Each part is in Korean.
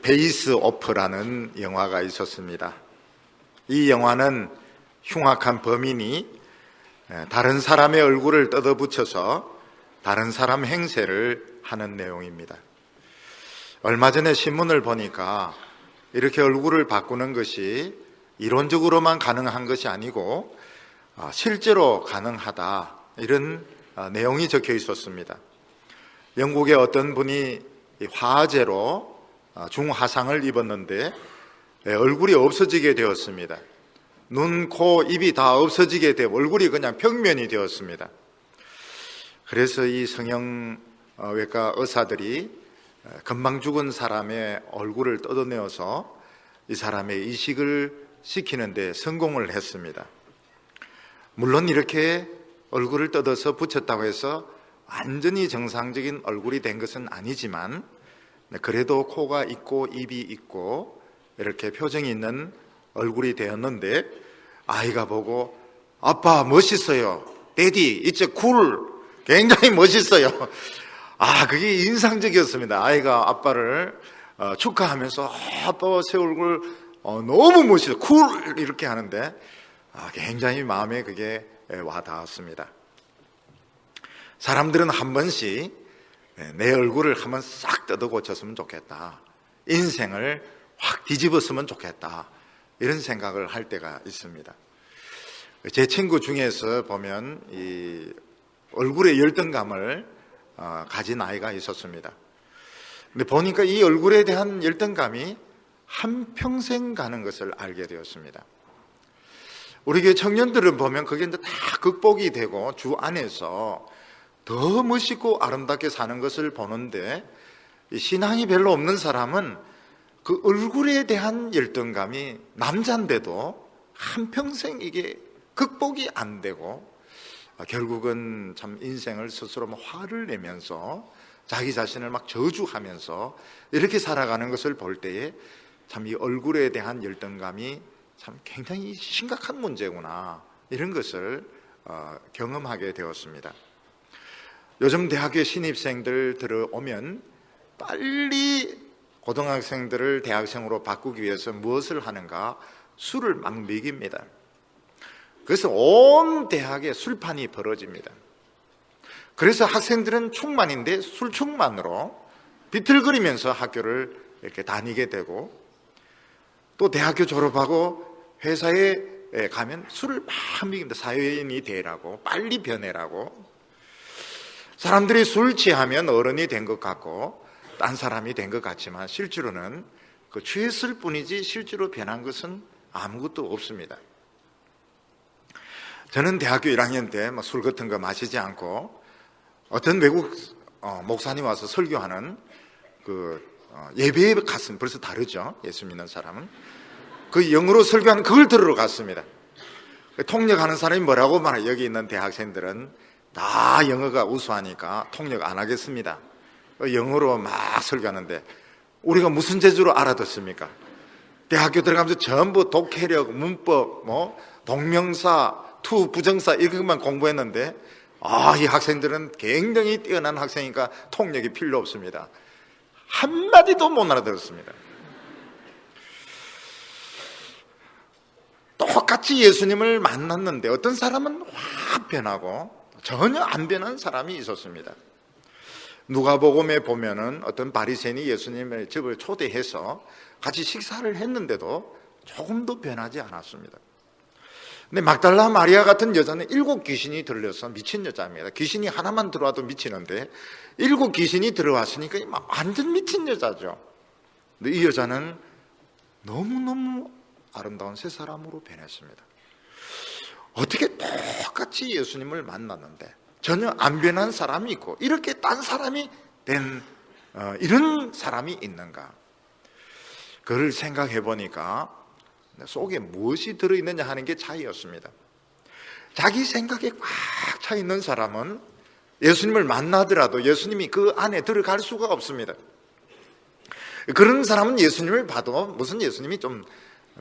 베이스 오프라는 영화가 있었습니다. 이 영화는 흉악한 범인이 다른 사람의 얼굴을 뜯어붙여서 다른 사람 행세를 하는 내용입니다. 얼마 전에 신문을 보니까 이렇게 얼굴을 바꾸는 것이 이론적으로만 가능한 것이 아니고 실제로 가능하다, 이런 내용이 적혀 있었습니다. 영국의 어떤 분이 화재로 중화상을 입었는데 얼굴이 없어지게 되었습니다. 눈, 코, 입이 다 없어지게 되고 얼굴이 그냥 평면이 되었습니다. 그래서 이 성형외과 의사들이 금방 죽은 사람의 얼굴을 뜯어내어서 이 사람의 이식을 시키는 데 성공을 했습니다. 물론 이렇게 얼굴을 뜯어서 붙였다고 해서 완전히 정상적인 얼굴이 된 것은 아니지만 그래도 코가 있고 입이 있고 이렇게 표정이 있는 얼굴이 되었는데, 아이가 보고 아빠 멋있어요, 데디 it's cool, 굉장히 멋있어요. 그게 인상적이었습니다. 아이가 아빠를 축하하면서 아빠 새 얼굴 너무 멋있어, cool 이렇게 하는데 굉장히 마음에 그게 와닿았습니다. 사람들은 한 번씩 내 얼굴을 한번 싹 뜯어 고쳤으면 좋겠다, 인생을 확 뒤집었으면 좋겠다, 이런 생각을 할 때가 있습니다. 제 친구 중에서 보면 이 얼굴에 열등감을 가진 아이가 있었습니다. 근데 보니까 이 얼굴에 대한 열등감이 한평생 가는 것을 알게 되었습니다. 우리 교회 청년들은 보면 그게 이제 다 극복이 되고 주 안에서 더 멋있고 아름답게 사는 것을 보는데, 신앙이 별로 없는 사람은 그 얼굴에 대한 열등감이 남자인데도 한평생 이게 극복이 안 되고 결국은 참 인생을 스스로 화를 내면서 자기 자신을 막 저주하면서 이렇게 살아가는 것을 볼 때에 참 이 얼굴에 대한 열등감이 참 굉장히 심각한 문제구나, 이런 것을 경험하게 되었습니다. 요즘 대학교 신입생들 들어오면 빨리 고등학생들을 대학생으로 바꾸기 위해서 무엇을 하는가? 술을 막 먹입니다. 그래서 온 대학에 술판이 벌어집니다. 그래서 학생들은 충만인데 술충만으로 비틀거리면서 학교를 이렇게 다니게 되고, 또 대학교 졸업하고 회사에 가면 술을 막 먹입니다. 사회인이 되라고, 빨리 변해라고. 사람들이 술 취하면 어른이 된 것 같고 딴 사람이 된 것 같지만 실제로는 그 취했을 뿐이지 실제로 변한 것은 아무것도 없습니다. 저는 대학교 1학년 때 술 같은 거 마시지 않고 어떤 외국 목사님 와서 설교하는 예배에 갔으면, 벌써 다르죠, 예수 믿는 사람은. 그 영어로 설교하는 그걸 들으러 갔습니다. 통역하는 사람이 뭐라고 말해요? 여기 있는 대학생들은 다 영어가 우수하니까 통역 안 하겠습니다. 영어로 막 설교하는데 우리가 무슨 재주로 알아듣습니까? 대학교 들어가면서 전부 독해력, 문법, 동명사, 투, 부정사 이것만 공부했는데 이 학생들은 굉장히 뛰어난 학생이니까 통역이 필요 없습니다. 한마디도 못 알아들었습니다. 똑같이 예수님을 만났는데 어떤 사람은 확 변하고 전혀 안 변한 사람이 있었습니다. 누가복음에 보면은 어떤 바리새인이 예수님의 집을 초대해서 같이 식사를 했는데도 조금도 변하지 않았습니다. 근데 막달라 마리아 같은 여자는 7 귀신이 들려서 미친 여자입니다. 귀신이 하나만 들어와도 미치는데 7 귀신이 들어왔으니까 완전 미친 여자죠. 근데 이 여자는 너무너무 아름다운 새 사람으로 변했습니다. 어떻게 똑같이 예수님을 만났는데 전혀 안 변한 사람이 있고 이렇게 딴 사람이 된 이런 사람이 있는가? 그걸 생각해 보니까 속에 무엇이 들어있느냐 하는 게 차이였습니다. 자기 생각에 꽉 차 있는 사람은 예수님을 만나더라도 예수님이 그 안에 들어갈 수가 없습니다. 그런 사람은 예수님을 봐도 무슨 예수님이 좀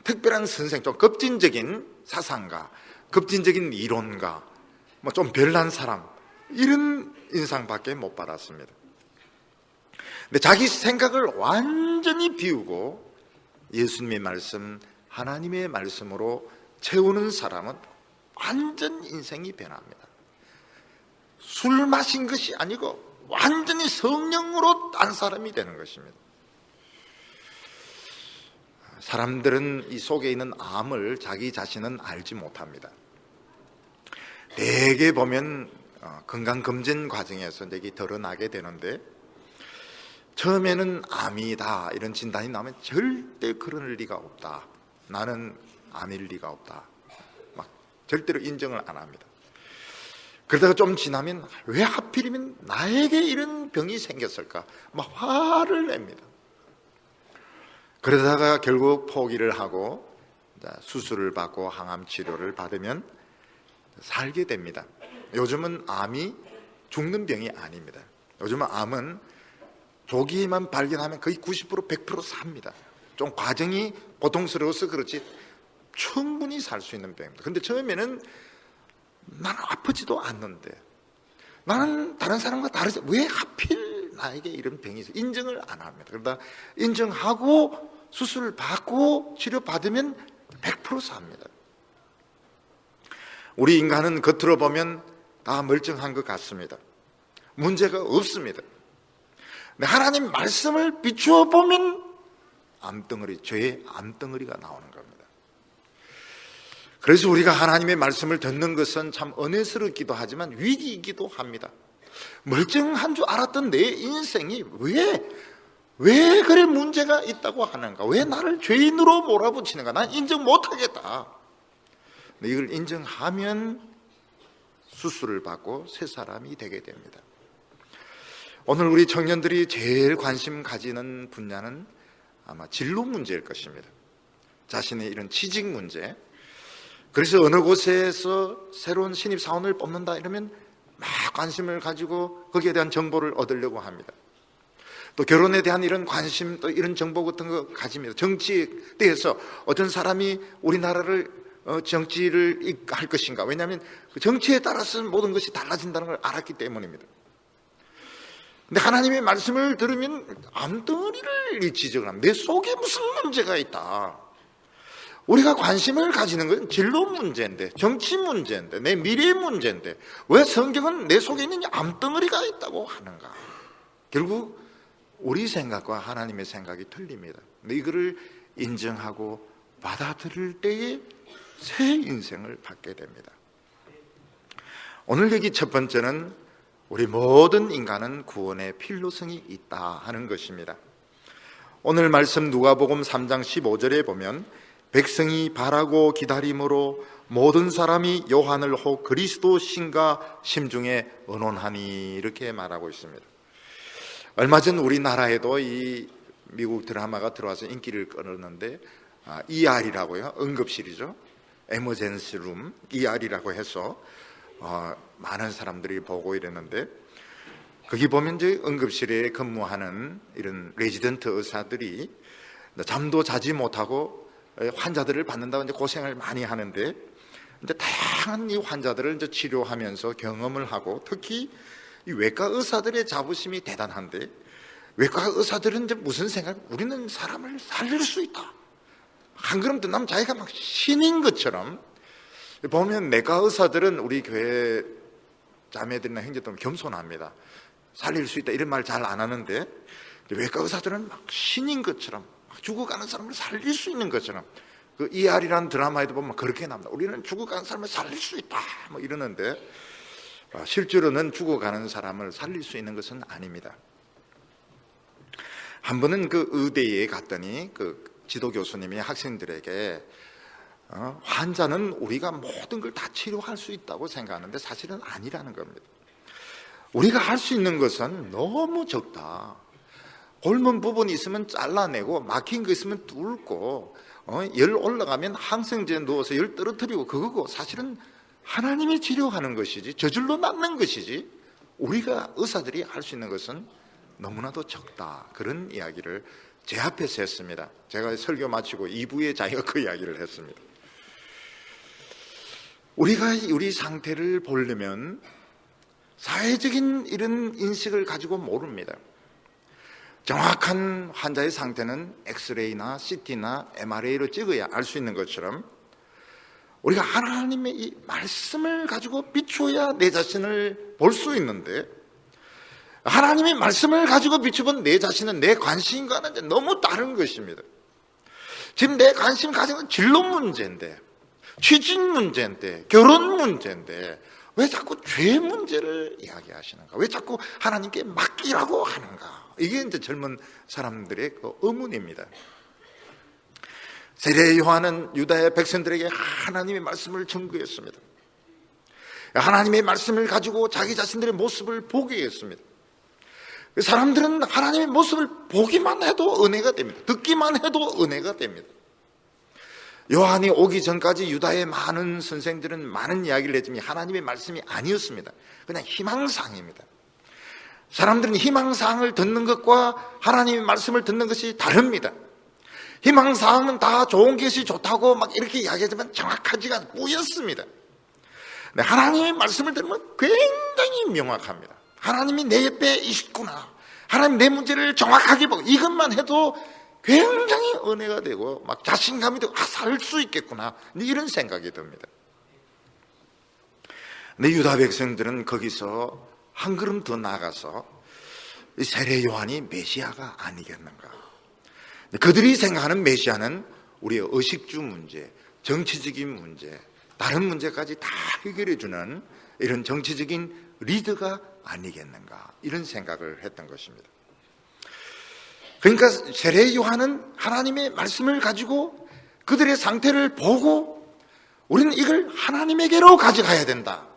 특별한 선생, 좀 급진적인 사상가, 급진적인 이론가, 좀 별난 사람, 이런 인상밖에 못 받았습니다. 근데 자기 생각을 완전히 비우고 예수님의 말씀, 하나님의 말씀으로 채우는 사람은 완전 인생이 변합니다. 술 마신 것이 아니고 완전히 성령으로 딴 사람이 되는 것입니다. 사람들은 이 속에 있는 암을 자기 자신은 알지 못합니다. 대개 보면 건강검진 과정에서 이게 드러나게 되는데, 처음에는 암이다 이런 진단이 나오면 절대 그럴 리가 없다, 나는 암일 리가 없다, 막 절대로 인정을 안 합니다. 그러다가 좀 지나면 왜 하필이면 나에게 이런 병이 생겼을까 막 화를 냅니다. 그러다가 결국 포기를 하고 수술을 받고 항암 치료를 받으면 살게 됩니다. 요즘은 암이 죽는 병이 아닙니다. 요즘은 암은 조기만 발견하면 거의 90% 100% 삽니다. 좀 과정이 고통스러워서 그렇지 충분히 살 수 있는 병입니다. 근데 처음에는 나는 아프지도 않는데, 나는 다른 사람과 다르지, 왜 하필 나에게 이런 병이 있어? 인정을 안 합니다. 그러다 인정하고 수술을 받고 치료받으면 100% 삽니다. 우리 인간은 겉으로 보면 다 멀쩡한 것 같습니다. 문제가 없습니다. 하나님 말씀을 비추어 보면 암덩어리, 죄의 암덩어리가 나오는 겁니다. 그래서 우리가 하나님의 말씀을 듣는 것은 참 은혜스럽기도 하지만 위기이기도 합니다. 멀쩡한 줄 알았던 내 인생이 왜 그래 문제가 있다고 하는가? 왜 나를 죄인으로 몰아붙이는가? 난 인정 못하겠다. 이걸 인정하면 수술을 받고 새 사람이 되게 됩니다. 오늘 우리 청년들이 제일 관심 가지는 분야는 아마 진로 문제일 것입니다. 자신의 이런 취직 문제. 그래서 어느 곳에서 새로운 신입사원을 뽑는다 이러면 막 관심을 가지고 거기에 대한 정보를 얻으려고 합니다. 또 결혼에 대한 이런 관심, 또 이런 정보 같은 거 가집니다. 정치에 대해서 어떤 사람이 우리나라를 정치를 할 것인가. 왜냐하면 정치에 따라서 모든 것이 달라진다는 걸 알았기 때문입니다. 근데 하나님의 말씀을 들으면 암덩어리를 지적을 합니다. 내 속에 무슨 문제가 있다. 우리가 관심을 가지는 건 진로 문제인데, 정치 문제인데, 내 미래 문제인데 왜 성경은 내 속에 있는 암덩어리가 있다고 하는가. 결국 우리 생각과 하나님의 생각이 틀립니다. 근데 이거를 인정하고 받아들일 때에 새 인생을 받게 됩니다. 오늘 얘기 첫 번째는 우리 모든 인간은 구원의 필요성이 있다 하는 것입니다. 오늘 말씀 누가복음 3장 15절에 보면 백성이 바라고 기다림으로 모든 사람이 요한을 혹 그리스도 신가 심중에 의논하니 이렇게 말하고 있습니다. 얼마 전 우리나라에도 이 미국 드라마가 들어와서 인기를 끌었는데 ER이라고요. 응급실이죠. 에머전시 룸 ER이라고 해서 많은 사람들이 보고 이랬는데, 거기 보면 이제 응급실에 근무하는 이런 레지던트 의사들이 잠도 자지 못하고 환자들을 받는다고 이제 고생을 많이 하는데, 이제 다양한 이 환자들을 이제 치료하면서 경험을 하고, 특히 이 외과 의사들의 자부심이 대단한데, 외과 의사들은 이제 무슨 생각? 우리는 사람을 살릴 수 있다. 한 걸음 더 나면 자기가 막 신인 것처럼. 보면 내과 의사들은 우리 교회 자매들이나 형제들은 겸손합니다. 살릴 수 있다 이런 말 잘 안 하는데, 외과 의사들은 막 신인 것처럼, 막 죽어가는 사람을 살릴 수 있는 것처럼, 그 ER이라는 드라마에도 보면 그렇게 나옵니다. 우리는 죽어가는 사람을 살릴 수 있다 뭐 이러는데, 실제로는 죽어가는 사람을 살릴 수 있는 것은 아닙니다. 한 번은 그 의대에 갔더니 그 지도 교수님이 학생들에게 환자는 우리가 모든 걸 다 치료할 수 있다고 생각하는데 사실은 아니라는 겁니다. 우리가 할 수 있는 것은 너무 적다. 곪은 부분이 있으면 잘라내고 막힌 거 있으면 뚫고 열 올라가면 항생제에 누워서 열 떨어뜨리고 그거고, 사실은 하나님이 치료하는 것이지 저절로 낫는 것이지 우리가 의사들이 할 수 있는 것은 너무나도 적다. 그런 이야기를 제 앞에서 했습니다. 제가 설교 마치고 2부에 자기가 그 이야기를 했습니다. 우리가 우리 상태를 보려면 사회적인 이런 인식을 가지고 모릅니다. 정확한 환자의 상태는 엑스레이나 CT나 MRA로 찍어야 알 수 있는 것처럼 우리가 하나님의 이 말씀을 가지고 비추어야 내 자신을 볼 수 있는데, 하나님의 말씀을 가지고 비추면 내 자신은 내 관심과는 너무 다른 것입니다. 지금 내 관심 가진 건 진로 문제인데, 취직 문제인데, 결혼 문제인데 왜 자꾸 죄 문제를 이야기하시는가? 왜 자꾸 하나님께 맡기라고 하는가? 이게 이제 젊은 사람들의 그 의문입니다. 세례 요한은 유다의 백성들에게 하나님의 말씀을 전구했습니다. 하나님의 말씀을 가지고 자기 자신들의 모습을 보게 했습니다. 사람들은 하나님의 모습을 보기만 해도 은혜가 됩니다. 듣기만 해도 은혜가 됩니다. 요한이 오기 전까지 유다의 많은 선생들은 많은 이야기를 했지만 하나님의 말씀이 아니었습니다. 그냥 희망사항입니다. 사람들은 희망사항을 듣는 것과 하나님의 말씀을 듣는 것이 다릅니다. 희망사항은 다 좋은 것이 좋다고 막 이렇게 이야기하지만 정확하지가 않고 뿌였습니다. 하나님의 말씀을 들으면 굉장히 명확합니다. 하나님이 내 옆에 있구나, 하나님 내 문제를 정확하게 보고, 이것만 해도 굉장히 은혜가 되고 막 자신감이 되고 살 수 있겠구나, 이런 생각이 듭니다. 근데 유다 백성들은 거기서 한 걸음 더 나가서 세례 요한이 메시아가 아니겠는가. 그들이 생각하는 메시아는 우리의 의식주 문제, 정치적인 문제, 다른 문제까지 다 해결해 주는 이런 정치적인 리더가 아니겠는가, 이런 생각을 했던 것입니다. 그러니까 세례 요한은 하나님의 말씀을 가지고 그들의 상태를 보고 우리는 이걸 하나님에게로 가져가야 된다,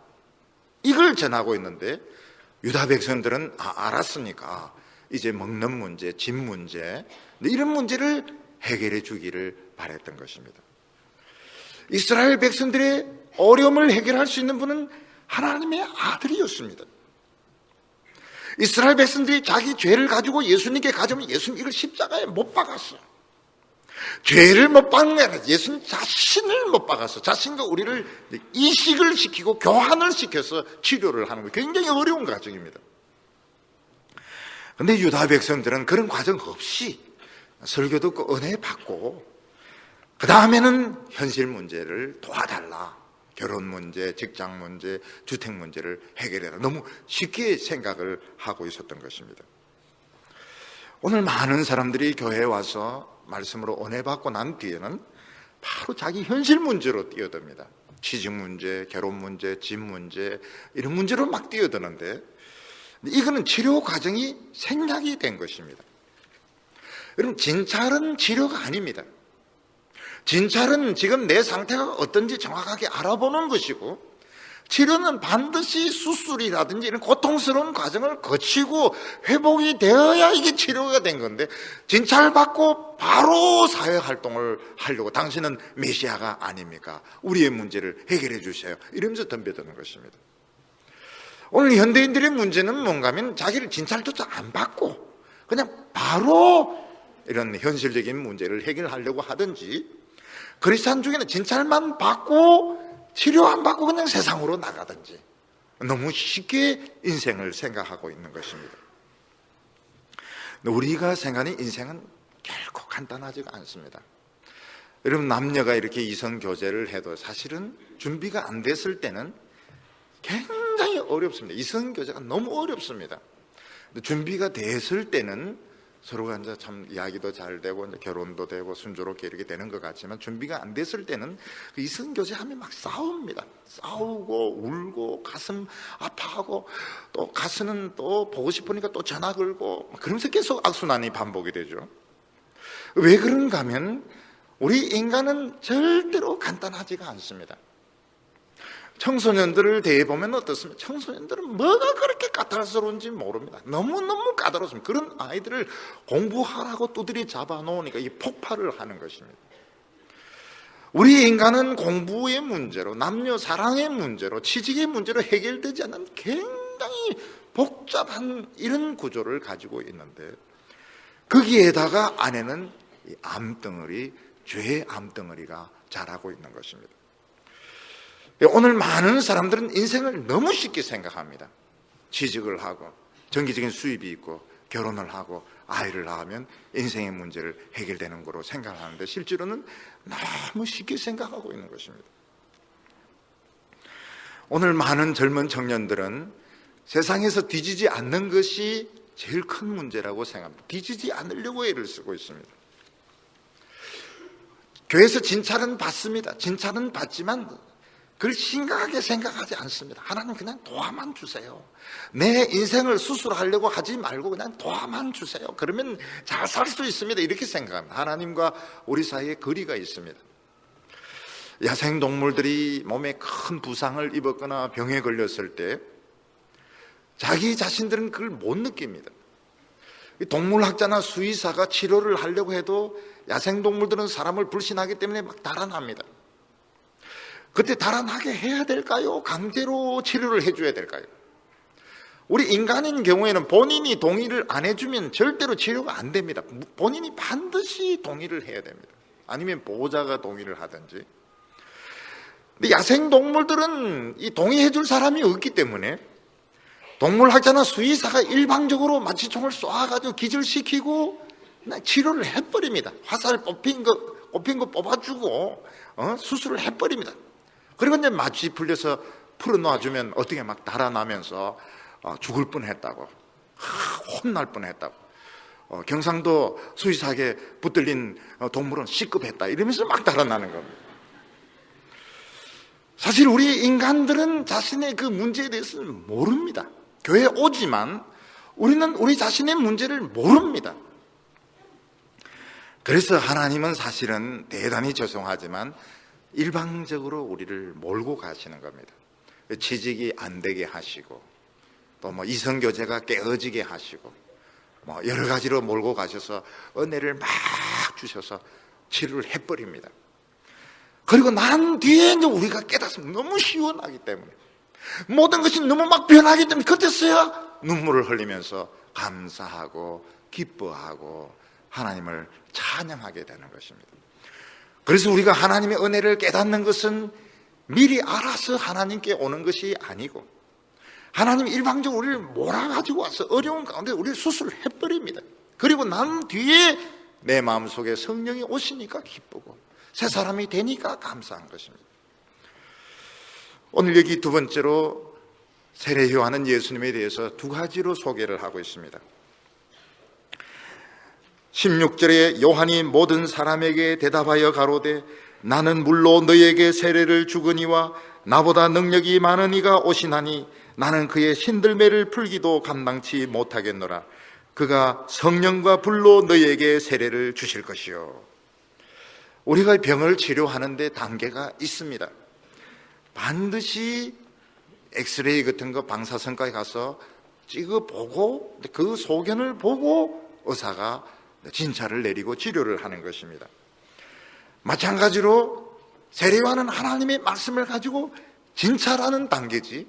이걸 전하고 있는데, 유다 백성들은 알았으니까 이제 먹는 문제, 집 문제, 이런 문제를 해결해 주기를 바랬던 것입니다. 이스라엘 백성들의 어려움을 해결할 수 있는 분은 하나님의 아들이었습니다. 이스라엘 백성들이 자기 죄를 가지고 예수님께 가져오면 예수님 이걸 십자가에 못 박았어요. 죄를 못 박는 게 아니라 예수님 자신을 못 박았어요. 자신과 우리를 이식을 시키고 교환을 시켜서 치료를 하는 거, 굉장히 어려운 과정입니다. 그런데 유다 백성들은 그런 과정 없이 설교 듣고 은혜 받고, 그 다음에는 현실 문제를 도와달라, 결혼 문제, 직장 문제, 주택 문제를 해결해라, 너무 쉽게 생각을 하고 있었던 것입니다. 오늘 많은 사람들이 교회에 와서 말씀으로 은혜 받고 난 뒤에는 바로 자기 현실 문제로 뛰어듭니다. 취직 문제, 결혼 문제, 집 문제, 이런 문제로 막 뛰어드는데, 이거는 치료 과정이 생략이 된 것입니다. 여러분, 진찰은 치료가 아닙니다. 진찰은 지금 내 상태가 어떤지 정확하게 알아보는 것이고, 치료는 반드시 수술이라든지 이런 고통스러운 과정을 거치고 회복이 되어야 이게 치료가 된 건데, 진찰받고 바로 사회활동을 하려고, 당신은 메시아가 아닙니까? 우리의 문제를 해결해 주세요, 이러면서 덤벼드는 것입니다. 오늘 현대인들의 문제는 뭔가 하면 자기를 진찰조차 안 받고 그냥 바로 이런 현실적인 문제를 해결하려고 하든지, 그리스도인 중에는 진찰만 받고 치료 안 받고 그냥 세상으로 나가든지, 너무 쉽게 인생을 생각하고 있는 것입니다. 우리가 생각하는 인생은 결코 간단하지가 않습니다. 여러분, 남녀가 이렇게 이성 교제를 해도 사실은 준비가 안 됐을 때는 굉장히 어렵습니다. 이성 교제가 너무 어렵습니다. 준비가 됐을 때는 서로가 이제 참 이야기도 잘 되고 이제 결혼도 되고 순조롭게 이렇게 되는 것 같지만, 준비가 안 됐을 때는 그 이성 교제하면 막 싸웁니다. 싸우고 울고 가슴 아파하고, 또 가슴은 또 보고 싶으니까 또 전화 걸고, 그러면서 계속 악순환이 반복이 되죠. 왜 그런가 하면 우리 인간은 절대로 간단하지가 않습니다. 청소년들을 대해보면 어떻습니까? 청소년들은 뭐가 그렇게 까탈스러운지 모릅니다. 너무너무 까다롭습니다. 그런 아이들을 공부하라고 두드리 잡아놓으니까 이 폭발을 하는 것입니다. 우리 인간은 공부의 문제로, 남녀 사랑의 문제로, 취직의 문제로 해결되지 않는 굉장히 복잡한 이런 구조를 가지고 있는데, 거기에다가 안에는 이 암덩어리, 죄의 암덩어리가 자라고 있는 것입니다. 오늘 많은 사람들은 인생을 너무 쉽게 생각합니다. 취직을 하고 정기적인 수입이 있고 결혼을 하고 아이를 낳으면 인생의 문제를 해결되는 거로 생각하는데 실제로는 너무 쉽게 생각하고 있는 것입니다. 오늘 많은 젊은 청년들은 세상에서 뒤지지 않는 것이 제일 큰 문제라고 생각합니다. 뒤지지 않으려고 애를 쓰고 있습니다. 교회에서 진찰은 받습니다. 진찰은 받지만 그걸 심각하게 생각하지 않습니다. 하나님 그냥 도와만 주세요. 내 인생을 수술하려고 하지 말고 그냥 도와만 주세요. 그러면 잘 살 수 있습니다. 이렇게 생각합니다. 하나님과 우리 사이에 거리가 있습니다. 야생동물들이 몸에 큰 부상을 입었거나 병에 걸렸을 때 자기 자신들은 그걸 못 느낍니다. 동물학자나 수의사가 치료를 하려고 해도 야생동물들은 사람을 불신하기 때문에 막 달아납니다. 그때 달아나게 해야 될까요? 강제로 치료를 해줘야 될까요? 우리 인간인 경우에는 본인이 동의를 안 해주면 절대로 치료가 안 됩니다. 본인이 반드시 동의를 해야 됩니다. 아니면 보호자가 동의를 하든지. 근데 야생동물들은 이 동의해줄 사람이 없기 때문에 동물학자나 수의사가 일방적으로 마취총을 쏘아가지고 기절시키고 치료를 해버립니다. 화살 뽑힌 거 뽑아주고 수술을 해버립니다. 그리고 이제 마취 풀려서 풀어놔주면 어떻게 막 달아나면서 죽을 뻔했다고, 혼날 뻔했다고, 경상도 수의사에게 붙들린 동물은 C급했다 이러면서 막 달아나는 겁니다. 사실 우리 인간들은 자신의 그 문제에 대해서는 모릅니다. 교회에 오지만 우리는 우리 자신의 문제를 모릅니다. 그래서 하나님은 사실은 대단히 죄송하지만 일방적으로 우리를 몰고 가시는 겁니다. 취직이 안 되게 하시고 또 뭐 이성교제가 깨어지게 하시고 뭐 여러 가지로 몰고 가셔서 은혜를 막 주셔서 치료를 해버립니다. 그리고 난 뒤에 이제 우리가 깨닫으면 너무 시원하기 때문에 모든 것이 너무 막 변하기 때문에 그때서야 눈물을 흘리면서 감사하고 기뻐하고 하나님을 찬양하게 되는 것입니다. 그래서 우리가 하나님의 은혜를 깨닫는 것은 미리 알아서 하나님께 오는 것이 아니고 하나님이 일방적으로 우리를 몰아가지고 와서 어려운 가운데 우리를 수술해버립니다. 그리고 난 뒤에 내 마음속에 성령이 오시니까 기쁘고 새 사람이 되니까 감사한 것입니다. 오늘 여기 두 번째로 세례요한은 예수님에 대해서 두 가지로 소개를 하고 있습니다. 16절에 요한이 모든 사람에게 대답하여 가로되 나는 물로 너희에게 세례를 주거니와 나보다 능력이 많은 이가 오시나니 나는 그의 신들매를 풀기도 감당치 못하겠노라. 그가 성령과 불로 너희에게 세례를 주실 것이요. 우리가 병을 치료하는데 단계가 있습니다. 반드시 엑스레이 같은 거 방사선까지 가서 찍어보고 그 소견을 보고 의사가 진찰을 내리고 치료를 하는 것입니다. 마찬가지로 세례요한은 하나님의 말씀을 가지고 진찰하는 단계지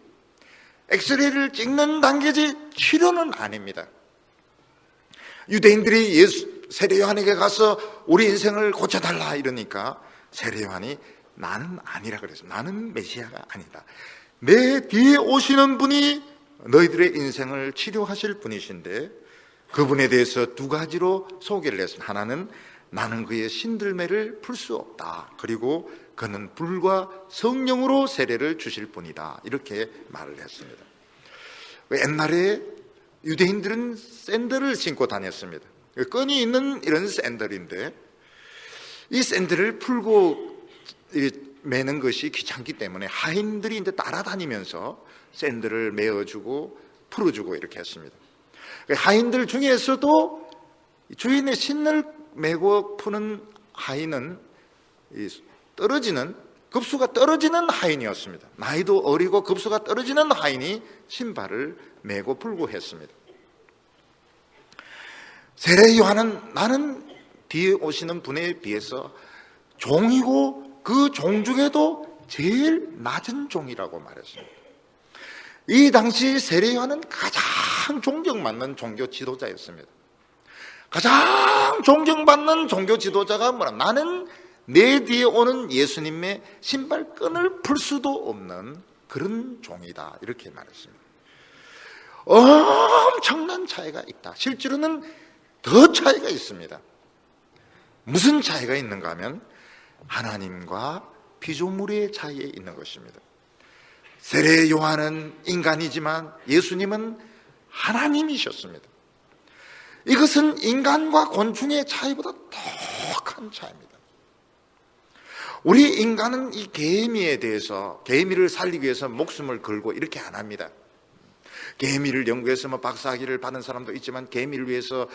엑스레이를 찍는 단계지 치료는 아닙니다. 유대인들이 세례요한에게 가서 우리 인생을 고쳐달라 이러니까 세례요한이 나는 아니라 그랬어요. 나는 메시아가 아니다. 내 뒤에 오시는 분이 너희들의 인생을 치료하실 분이신데 그분에 대해서 두 가지로 소개를 했습니다. 하나는 나는 그의 신들매를 풀 수 없다. 그리고 그는 불과 성령으로 세례를 주실 분이다. 이렇게 말을 했습니다. 옛날에 유대인들은 샌들을 신고 다녔습니다. 끈이 있는 이런 샌들인데 이 샌들을 풀고 매는 것이 귀찮기 때문에 하인들이 이제 따라다니면서 샌들을 메어주고 풀어주고 이렇게 했습니다. 하인들 중에서도 주인의 신을 메고 푸는 하인은 급수가 떨어지는 하인이었습니다. 나이도 어리고 급수가 떨어지는 하인이 신발을 메고 풀고 했습니다. 세례 요한은 나는 뒤에 오시는 분에 비해서 종이고 그 종 중에도 제일 낮은 종이라고 말했습니다. 이 당시 세례 요한은 가장 존경받는 종교 지도자였습니다. 가장 존경받는 종교 지도자가 뭐라? 나는 내 뒤에 오는 예수님의 신발끈을 풀 수도 없는 그런 종이다. 이렇게 말했습니다. 엄청난 차이가 있다. 실제로는 더 차이가 있습니다. 무슨 차이가 있는가 하면 하나님과 피조물의 차이에 있는 것입니다. 세례 요한은 인간이지만 예수님은 하나님이셨습니다. 이것은 인간과 곤충의 차이보다 더 큰 차이입니다. 우리 인간은 이 개미에 대해서, 개미를 살리기 위해서 목숨을 걸고 이렇게 안 합니다. 개미를 연구해서 박사학위를 받은 사람도 있지만, 개미를 위해서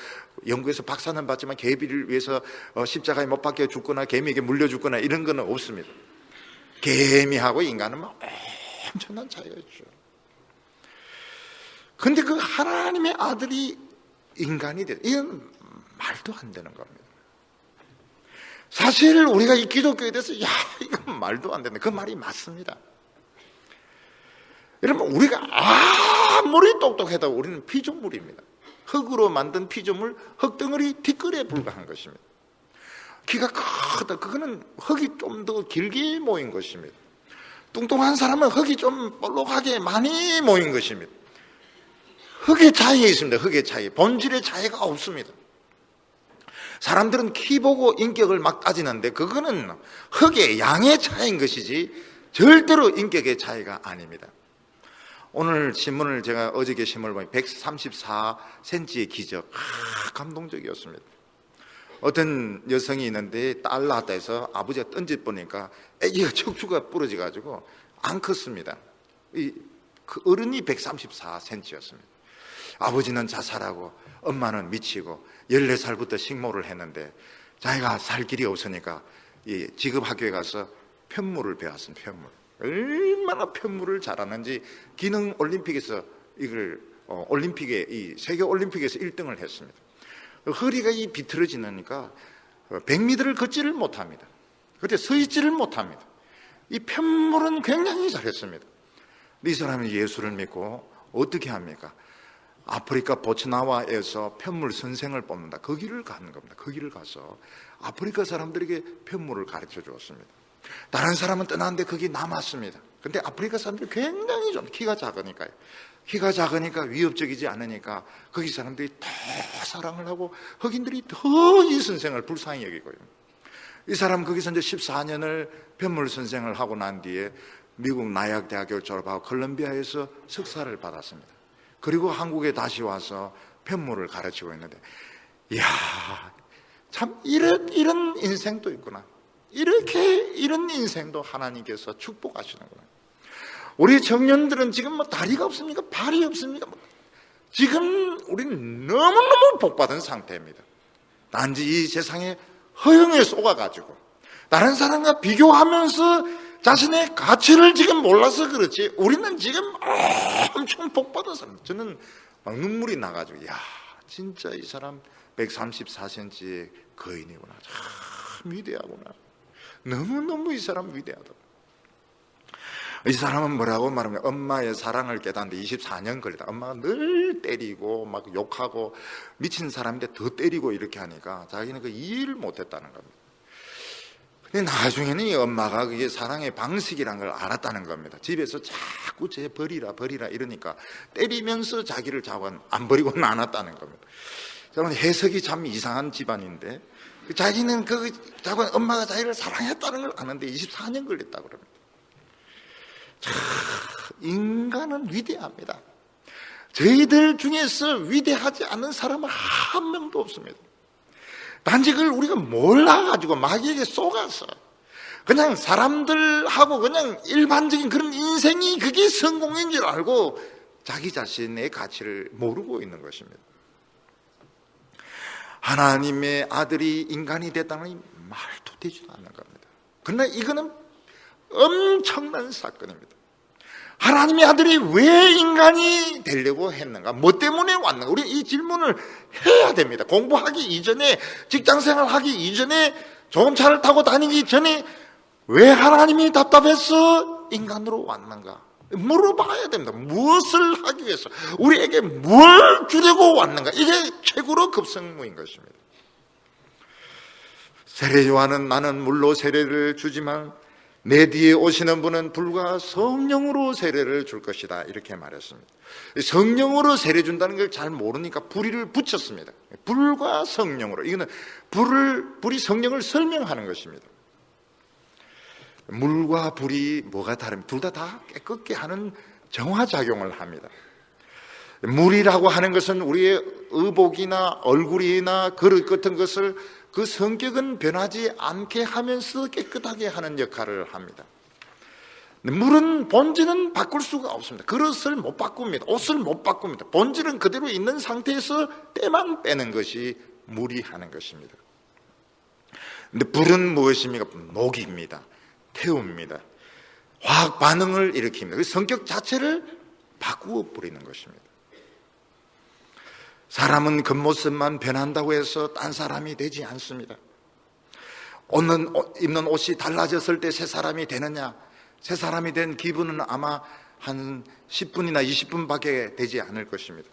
연구해서 박사는 받지만 개미를 위해서 십자가에 못 박혀 죽거나 개미에게 물려 죽거나 이런 거는 없습니다. 개미하고 인간은 엄청난 차이가 있죠. 그런데 그 하나님의 아들이 인간이 돼, 이건 말도 안 되는 겁니다. 사실 우리가 이 기독교에 대해서 이건 말도 안 된다, 그 말이 맞습니다. 여러분, 우리가 아무리 똑똑해도 우리는 피조물입니다. 흙으로 만든 피조물, 흙덩어리 뒷거리에 불과한 것입니다. 키가 크다, 그거는 흙이 좀 더 길게 모인 것입니다. 뚱뚱한 사람은 흙이 좀 볼록하게 많이 모인 것입니다. 흙의 차이가 있습니다. 흙의 차이, 본질의 차이가 없습니다. 사람들은 키 보고 인격을 막 따지는데 그거는 흙의 양의 차이인 것이지 절대로 인격의 차이가 아닙니다. 오늘 신문을 제가 어저께 신문을 보니 134cm의 기적, 감동적이었습니다. 어떤 여성이 있는데 딸 낳았다 해서 아버지가 던져보니까 애기가 척추가 부러져가지고 안 컸습니다. 그 어른이 134cm였습니다. 아버지는 자살하고 엄마는 미치고 14살부터 식모를 했는데 자기가 살 길이 없으니까 직업학교에 가서 편물을 배웠습니다. 편물. 얼마나 편물을 잘하는지 기능 올림픽에서 이걸 올림픽에, 이 세계 올림픽에서 1등을 했습니다. 허리가 비틀어지니까 100m를 걷지를 못합니다. 그때 서 있지를 못합니다. 이 편물은 굉장히 잘했습니다. 이 사람이 예수를 믿고 어떻게 합니까? 아프리카 보츠나와에서 편물 선생을 뽑는다. 거기를 가는 겁니다. 거기를 가서 아프리카 사람들에게 편물을 가르쳐 주었습니다. 다른 사람은 떠났는데 거기 남았습니다. 근데 아프리카 사람들이 굉장히 좀 키가 작으니까요. 키가 작으니까 위협적이지 않으니까 거기 사람들이 더 사랑을 하고 흑인들이 더 이 선생을 불쌍히 여기고요. 이 사람 거기서 이제 14년을 편물 선생을 하고 난 뒤에 미국 나약 대학교를 졸업하고 콜롬비아에서 석사를 받았습니다. 그리고 한국에 다시 와서 편물을 가르치고 있는데, 이야, 참 이런 인생도 있구나. 이런 인생도 하나님께서 축복하시는구나. 우리 청년들은 지금 다리가 없습니까? 발이 없습니까? 지금 우리는 너무너무 복받은 상태입니다. 단지 이 세상에 허영에 속아가지고 다른 사람과 비교하면서 자신의 가치를 지금 몰라서 그렇지, 우리는 지금 엄청 복받은 사람. 저는 막 눈물이 나가지고, 야, 진짜 이 사람 134cm의 거인이구나. 참 위대하구나. 너무너무 이 사람 위대하다. 이 사람은 뭐라고 말하면, 엄마의 사랑을 깨닫는데 24년 걸리다. 엄마가 늘 때리고 막 욕하고 미친 사람인데 더 때리고 이렇게 하니까 자기는 그 이해를 못했다는 겁니다. 근데 나중에는 이 엄마가 그게 사랑의 방식이라는 걸 알았다는 겁니다. 집에서 자꾸 쟤 버리라 이러니까 때리면서 자기를 자꾸 안 버리고는 않았다는 겁니다. 저는 해석이 참 이상한 집안인데, 자기는 자꾸 엄마가 자기를 사랑했다는 걸 아는데 24년 걸렸다고 그럽니다. 참, 인간은 위대합니다. 저희들 중에서 위대하지 않은 사람은 한 명도 없습니다. 단지 그걸 우리가 몰라가지고 마귀에게 속아서 그냥 사람들하고 그냥 일반적인 그런 인생이 그게 성공인 줄 알고 자기 자신의 가치를 모르고 있는 것입니다. 하나님의 아들이 인간이 됐다는 말도 되지도 않는 겁니다. 그러나 이거는 엄청난 사건입니다. 하나님의 아들이 왜 인간이 되려고 했는가? 뭐 때문에 왔는가? 우리 이 질문을 해야 됩니다. 공부하기 이전에, 직장생활 하기 이전에, 좋은 차를 타고 다니기 전에 왜 하나님이 답답해서 인간으로 왔는가? 물어봐야 됩니다. 무엇을 하기 위해서, 우리에게 뭘 주려고 왔는가? 이게 최고로 급선무인 것입니다. 세례 요한은 나는 물로 세례를 주지만 내 뒤에 오시는 분은 불과 성령으로 세례를 줄 것이다, 이렇게 말했습니다. 성령으로 세례 준다는 걸 잘 모르니까 불의를 붙였습니다. 불과 성령으로. 이거는 불이 성령을 설명하는 것입니다. 물과 불이 뭐가 다릅니까? 둘 다 깨끗게 하는 정화작용을 합니다. 물이라고 하는 것은 우리의 의복이나 얼굴이나 그릇 같은 것을 그 성격은 변하지 않게 하면서 깨끗하게 하는 역할을 합니다. 물은 본질은 바꿀 수가 없습니다. 그릇을 못 바꿉니다. 옷을 못 바꿉니다. 본질은 그대로 있는 상태에서 때만 빼는 것이 물이 하는 것입니다. 근데 불은 무엇입니까? 녹입니다. 태웁니다. 화학 반응을 일으킵니다. 그 성격 자체를 바꾸어 버리는 것입니다. 사람은 겉모습만 변한다고 해서 딴 사람이 되지 않습니다. 입는 옷이 달라졌을 때 새 사람이 되느냐? 새 사람이 된 기분은 아마 한 10분이나 20분밖에 되지 않을 것입니다.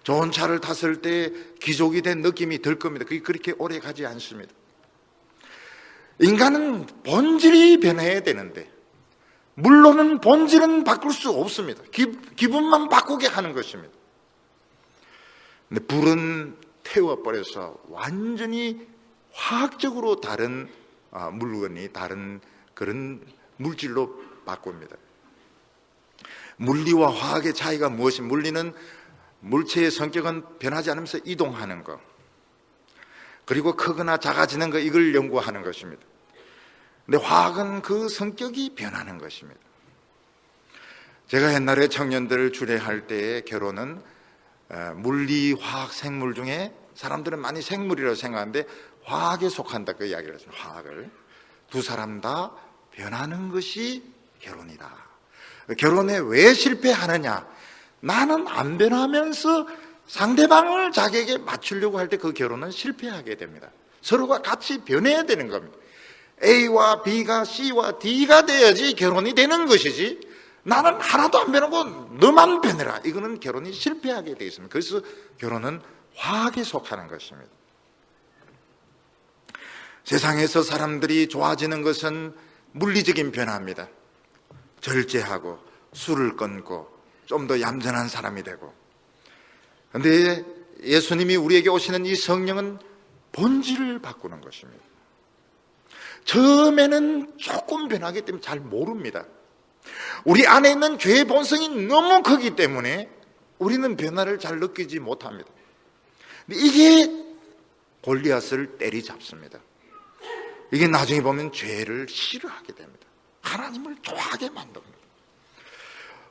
좋은 차를 탔을 때 귀족이 된 느낌이 들 겁니다. 그게 그렇게 오래 가지 않습니다. 인간은 본질이 변해야 되는데, 물론은 본질은 바꿀 수 없습니다. 기분만 바꾸게 하는 것입니다. 근데 불은 태워버려서 완전히 화학적으로 다른 물건이 다른 그런 물질로 바꿉니다. 물리와 화학의 차이가 무엇입니까? 물리는 물체의 성격은 변하지 않으면서 이동하는 것, 그리고 크거나 작아지는 것, 이걸 연구하는 것입니다. 근데 화학은 그 성격이 변하는 것입니다. 제가 옛날에 청년들 주례할 때의 결론은 물리, 화학, 생물 중에 사람들은 많이 생물이라고 생각하는데 화학에 속한다, 그 이야기를 했습니다. 화학을. 두 사람 다 변하는 것이 결혼이다. 결혼에 왜 실패하느냐? 나는 안 변하면서 상대방을 자기에게 맞추려고 할 때 그 결혼은 실패하게 됩니다. 서로가 같이 변해야 되는 겁니다. A와 B가 C와 D가 돼야지 결혼이 되는 것이지, 나는 하나도 안 변하고 너만 변해라, 이거는 결혼이 실패하게 되어 있습니다. 그래서 결혼은 화학에 속하는 것입니다. 세상에서 사람들이 좋아지는 것은 물리적인 변화입니다. 절제하고 술을 끊고 좀 더 얌전한 사람이 되고. 그런데 예수님이 우리에게 오시는 이 성령은 본질을 바꾸는 것입니다. 처음에는 조금 변하기 때문에 잘 모릅니다. 우리 안에 있는 죄의 본성이 너무 크기 때문에 우리는 변화를 잘 느끼지 못합니다. 근데 이게 골리앗을 때리잡습니다. 이게 나중에 보면 죄를 싫어하게 됩니다. 하나님을 좋아하게 만듭니다.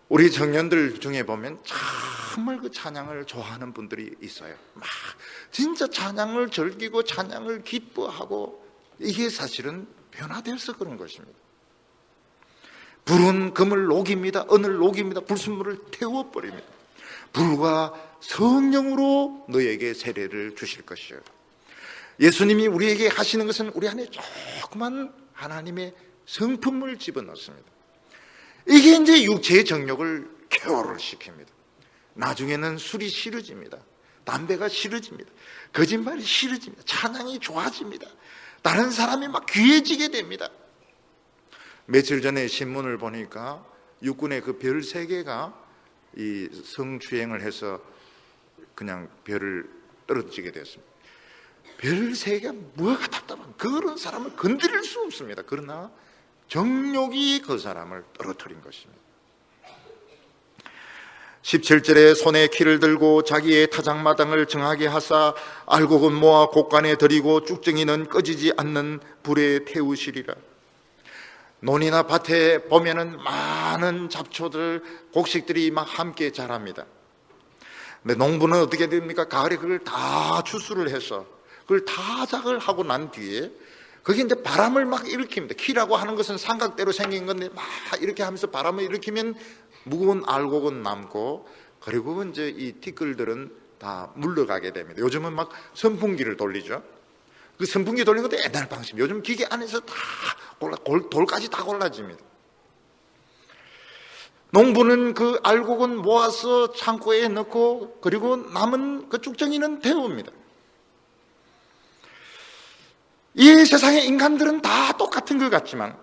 우리 청년들 중에 보면 정말 그 찬양을 좋아하는 분들이 있어요. 막 진짜 찬양을 즐기고 찬양을 기뻐하고, 이게 사실은 변화되어서 그런 것입니다. 불은 금을 녹입니다. 은을 녹입니다. 불순물을 태워버립니다. 불과 성령으로 너에게 세례를 주실 것이요. 예수님이 우리에게 하시는 것은 우리 안에 조그만 하나님의 성품을 집어넣습니다. 이게 이제 육체의 정욕을 쾌호를 시킵니다. 나중에는 술이 싫어집니다. 담배가 싫어집니다. 거짓말이 싫어집니다. 찬양이 좋아집니다. 다른 사람이 막 귀해지게 됩니다. 며칠 전에 신문을 보니까 육군의 그 별 3개가 이 성추행을 해서 그냥 별을 떨어지게 됐습니다. 별 3개가 뭐가 답답한, 그런 사람을 건드릴 수 없습니다. 그러나 정욕이 그 사람을 떨어뜨린 것입니다. 17절에 손에 키를 들고 자기의 타작마당을 정하게 하사 알곡은 모아 곡간에 들이고 쭉정이는 꺼지지 않는 불에 태우시리라. 논이나 밭에 보면은 많은 잡초들, 곡식들이 막 함께 자랍니다. 근데 농부는 어떻게 됩니까? 가을에 그걸 다 추수를 해서 그걸 타작을 하고 난 뒤에 그게 이제 바람을 막 일으킵니다. 키라고 하는 것은 삼각대로 생긴 건데 막 이렇게 하면서 바람을 일으키면 무거운 알곡은 남고, 그리고 이제 이 티끌들은 다 물러가게 됩니다. 요즘은 막 선풍기를 돌리죠. 그 선풍기 돌리는 것도 옛날 방식. 요즘 기계 안에서 다 돌까지 다 골라집니다. 농부는 그 알곡은 모아서 창고에 넣고, 그리고 남은 그 쭉정이는 태웁니다. 이 세상의 인간들은 다 똑같은 것 같지만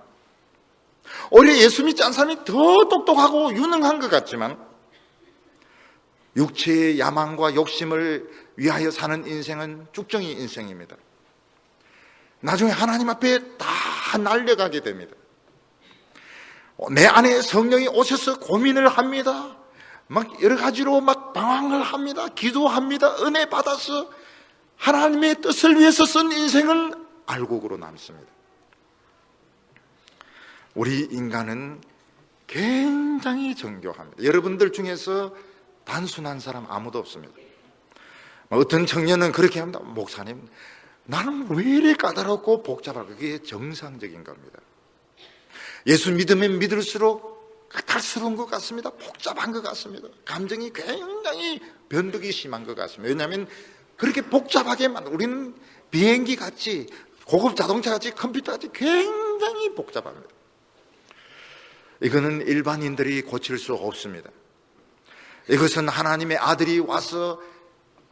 오히려 예수 믿지 않은 사람이 더 똑똑하고 유능한 것 같지만 육체의 야망과 욕심을 위하여 사는 인생은 쭉정이 인생입니다. 나중에 하나님 앞에 다 날려가게 됩니다. 내 안에 성령이 오셔서 고민을 합니다. 막 여러 가지로 막 방황을 합니다. 기도합니다. 은혜 받아서 하나님의 뜻을 위해서 쓴 인생은 알곡으로 남습니다. 우리 인간은 굉장히 정교합니다. 여러분들 중에서 단순한 사람 아무도 없습니다. 어떤 청년은 그렇게 합니다. 목사님, 나는 왜 이렇게 까다롭고 복잡하고, 그게 정상적인 겁니다. 예수 믿으면 믿을수록 까탈스러운 것 같습니다. 복잡한 것 같습니다. 감정이 굉장히 변덕이 심한 것 같습니다. 왜냐하면 그렇게 복잡하게 우리는 비행기 같이, 고급 자동차 같이, 컴퓨터 같이 굉장히 복잡합니다. 이거는 일반인들이 고칠 수 없습니다. 이것은 하나님의 아들이 와서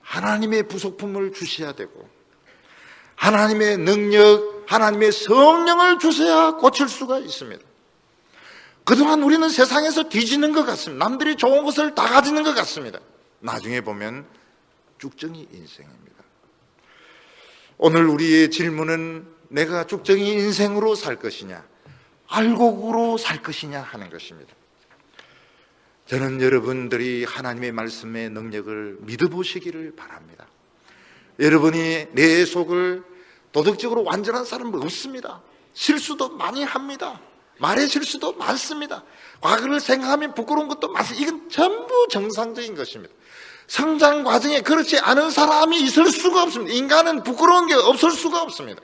하나님의 부속품을 주셔야 되고, 하나님의 능력, 하나님의 성령을 주셔야 고칠 수가 있습니다. 그동안 우리는 세상에서 뒤지는 것 같습니다. 남들이 좋은 것을 다 가지는 것 같습니다. 나중에 보면 쭉정이 인생입니다. 오늘 우리의 질문은 내가 쭉정이 인생으로 살 것이냐, 알곡으로 살 것이냐 하는 것입니다. 저는 여러분들이 하나님의 말씀의 능력을 믿어보시기를 바랍니다. 여러분이 내 속을 도덕적으로 완전한 사람은 없습니다. 실수도 많이 합니다. 말의 실수도 많습니다. 과거를 생각하면 부끄러운 것도 많습니다. 이건 전부 정상적인 것입니다. 성장 과정에 그렇지 않은 사람이 있을 수가 없습니다. 인간은 부끄러운 게 없을 수가 없습니다.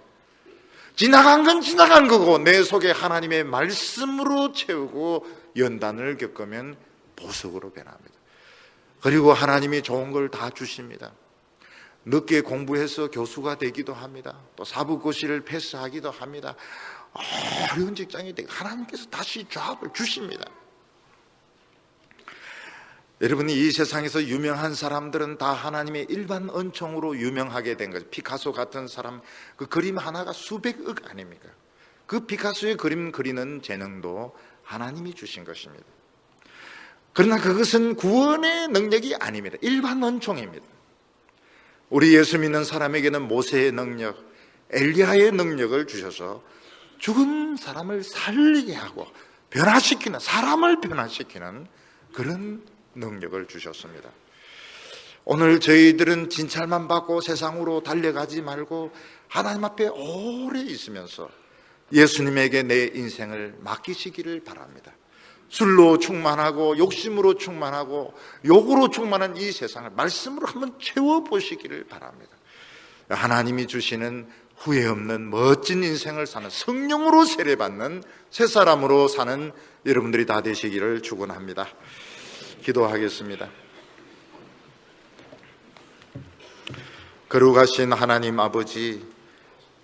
지나간 건 지나간 거고 내 속에 하나님의 말씀으로 채우고 연단을 겪으면 보석으로 변합니다. 그리고 하나님이 좋은 걸 다 주십니다. 늦게 공부해서 교수가 되기도 합니다. 또 사부고시를 패스하기도 합니다. 어려운 직장이 되고 하나님께서 다시 조합을 주십니다. 여러분이 이 세상에서 유명한 사람들은 다 하나님의 일반 은총으로 유명하게 된 거죠. 피카소 같은 사람, 그 그림 하나가 수백억 아닙니까? 그 피카소의 그림 그리는 재능도 하나님이 주신 것입니다. 그러나 그것은 구원의 능력이 아닙니다. 일반 은총입니다. 우리 예수 믿는 사람에게는 모세의 능력, 엘리야의 능력을 주셔서 죽은 사람을 살리게 하고 변화시키는, 사람을 변화시키는 그런 능력을 주셨습니다. 오늘 저희들은 진찰만 받고 세상으로 달려가지 말고 하나님 앞에 오래 있으면서 예수님에게 내 인생을 맡기시기를 바랍니다. 술로 충만하고 욕심으로 충만하고 욕으로 충만한 이 세상을 말씀으로 한번 채워보시기를 바랍니다. 하나님이 주시는 후회 없는 멋진 인생을 사는, 성령으로 세례받는 새 사람으로 사는 여러분들이 다 되시기를 축원합니다. 기도하겠습니다. 거룩하신 하나님 아버지,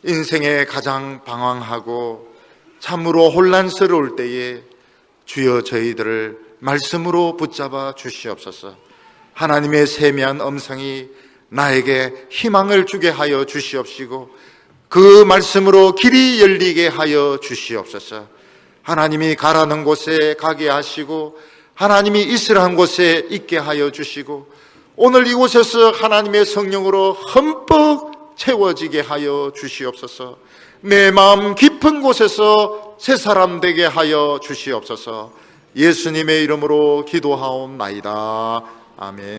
인생에 가장 방황하고 참으로 혼란스러울 때에 주여 저희들을 말씀으로 붙잡아 주시옵소서. 하나님의 세미한 음성이 나에게 희망을 주게 하여 주시옵시고 그 말씀으로 길이 열리게 하여 주시옵소서. 하나님이 가라는 곳에 가게 하시고 하나님이 있으라는 곳에 있게 하여 주시고 오늘 이곳에서 하나님의 성령으로 흠뻑 채워지게 하여 주시옵소서. 내 마음 깊은 곳에서 새 사람 되게 하여 주시옵소서. 예수님의 이름으로 기도하옵나이다. 아멘.